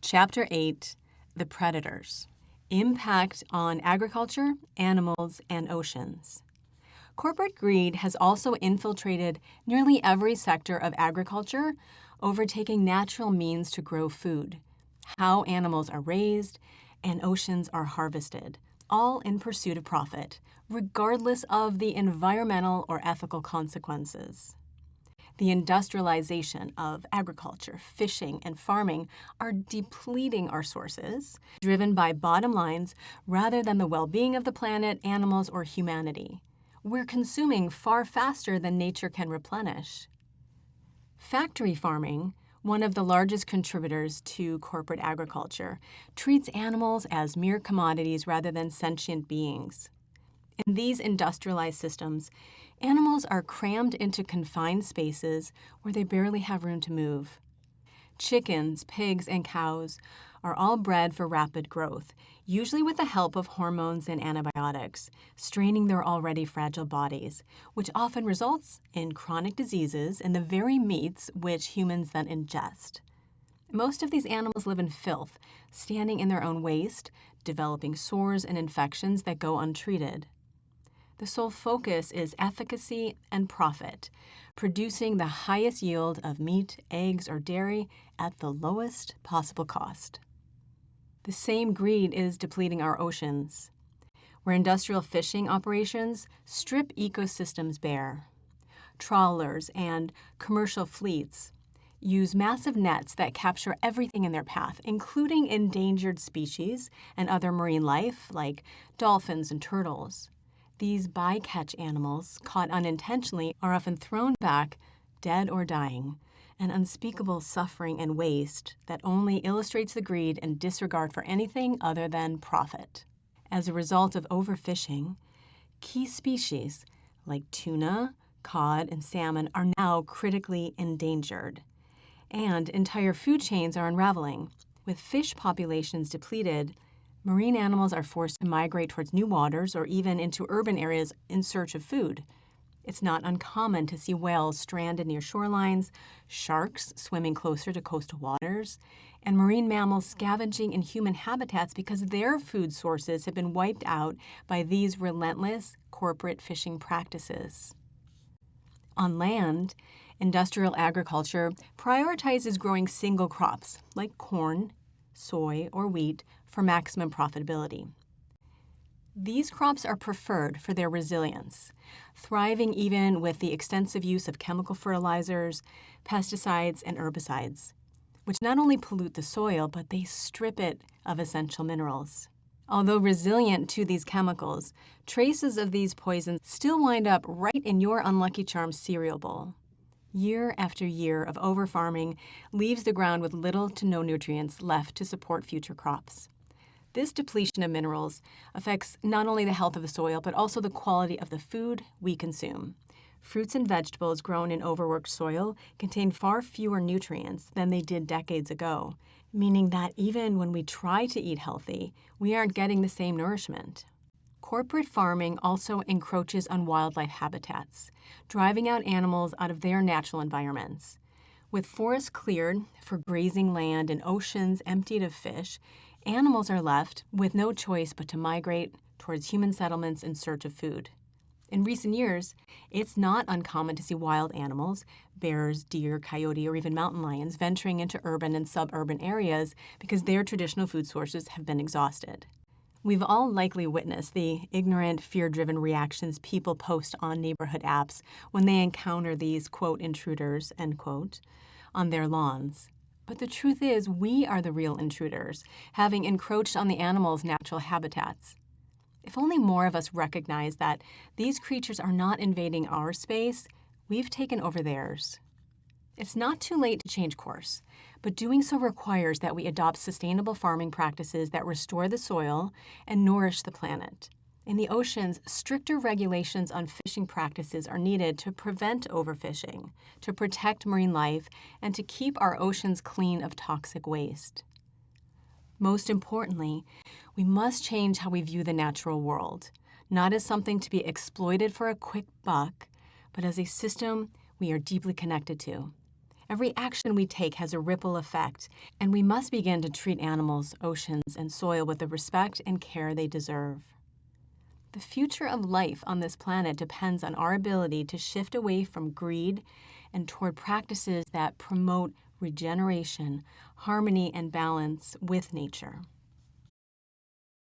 Chapter 8, The Predators. Impact on agriculture, animals, and oceans. Corporate greed has also infiltrated nearly every sector of agriculture, overtaking natural means to grow food, how animals are raised, and oceans are harvested, all in pursuit of profit, regardless of the environmental or ethical consequences. The industrialization of agriculture, fishing, and farming are depleting our sources, driven by bottom lines rather than the well-being of the planet, animals, or humanity. We're consuming far faster than nature can replenish. Factory farming, one of the largest contributors to corporate agriculture, treats animals as mere commodities rather than sentient beings. In these industrialized systems, animals are crammed into confined spaces where they barely have room to move. Chickens, pigs, and cows are all bred for rapid growth, usually with the help of hormones and antibiotics, straining their already fragile bodies, which often results in chronic diseases in the very meats which humans then ingest. Most of these animals live in filth, standing in their own waste, developing sores and infections that go untreated. The sole focus is efficacy and profit, producing the highest yield of meat, eggs, or dairy at the lowest possible cost. The same greed is depleting our oceans, where industrial fishing operations strip ecosystems bare. Trawlers and commercial fleets use massive nets that capture everything in their path, including endangered species and other marine life like dolphins and turtles. These bycatch animals, caught unintentionally, are often thrown back, dead or dying, an unspeakable suffering and waste that only illustrates the greed and disregard for anything other than profit. As a result of overfishing, key species like tuna, cod, and salmon are now critically endangered, and entire food chains are unraveling. With fish populations depleted, marine animals are forced to migrate towards new waters or even into urban areas in search of food. It's not uncommon to see whales stranded near shorelines, sharks swimming closer to coastal waters, and marine mammals scavenging in human habitats because their food sources have been wiped out by these relentless corporate fishing practices. On land, industrial agriculture prioritizes growing single crops like corn, soy, or wheat for maximum profitability. These crops are preferred for their resilience, thriving even with the extensive use of chemical fertilizers, pesticides, and herbicides, which not only pollute the soil, but they strip it of essential minerals. Although resilient to these chemicals, traces of these poisons still wind up right in your Unlucky Charms cereal bowl. Year after year of overfarming leaves the ground with little to no nutrients left to support future crops. This depletion of minerals affects not only the health of the soil, but also the quality of the food we consume. Fruits and vegetables grown in overworked soil contain far fewer nutrients than they did decades ago, meaning that even when we try to eat healthy, we aren't getting the same nourishment. Corporate farming also encroaches on wildlife habitats, driving out animals out of their natural environments. With forests cleared for grazing land and oceans emptied of fish, animals are left with no choice but to migrate towards human settlements in search of food. In recent years, it's not uncommon to see wild animals, bears, deer, coyote, or even mountain lions, venturing into urban and suburban areas because their traditional food sources have been exhausted. We've all likely witnessed the ignorant, fear-driven reactions people post on neighborhood apps when they encounter these, quote, intruders, end quote, on their lawns. But the truth is, we are the real intruders, having encroached on the animals' natural habitats. If only more of us recognize that these creatures are not invading our space, we've taken over theirs. It's not too late to change course, but doing so requires that we adopt sustainable farming practices that restore the soil and nourish the planet. In the oceans, stricter regulations on fishing practices are needed to prevent overfishing, to protect marine life, and to keep our oceans clean of toxic waste. Most importantly, we must change how we view the natural world, not as something to be exploited for a quick buck, but as a system we are deeply connected to. Every action we take has a ripple effect, and we must begin to treat animals, oceans, and soil with the respect and care they deserve. The future of life on this planet depends on our ability to shift away from greed and toward practices that promote regeneration, harmony, and balance with nature.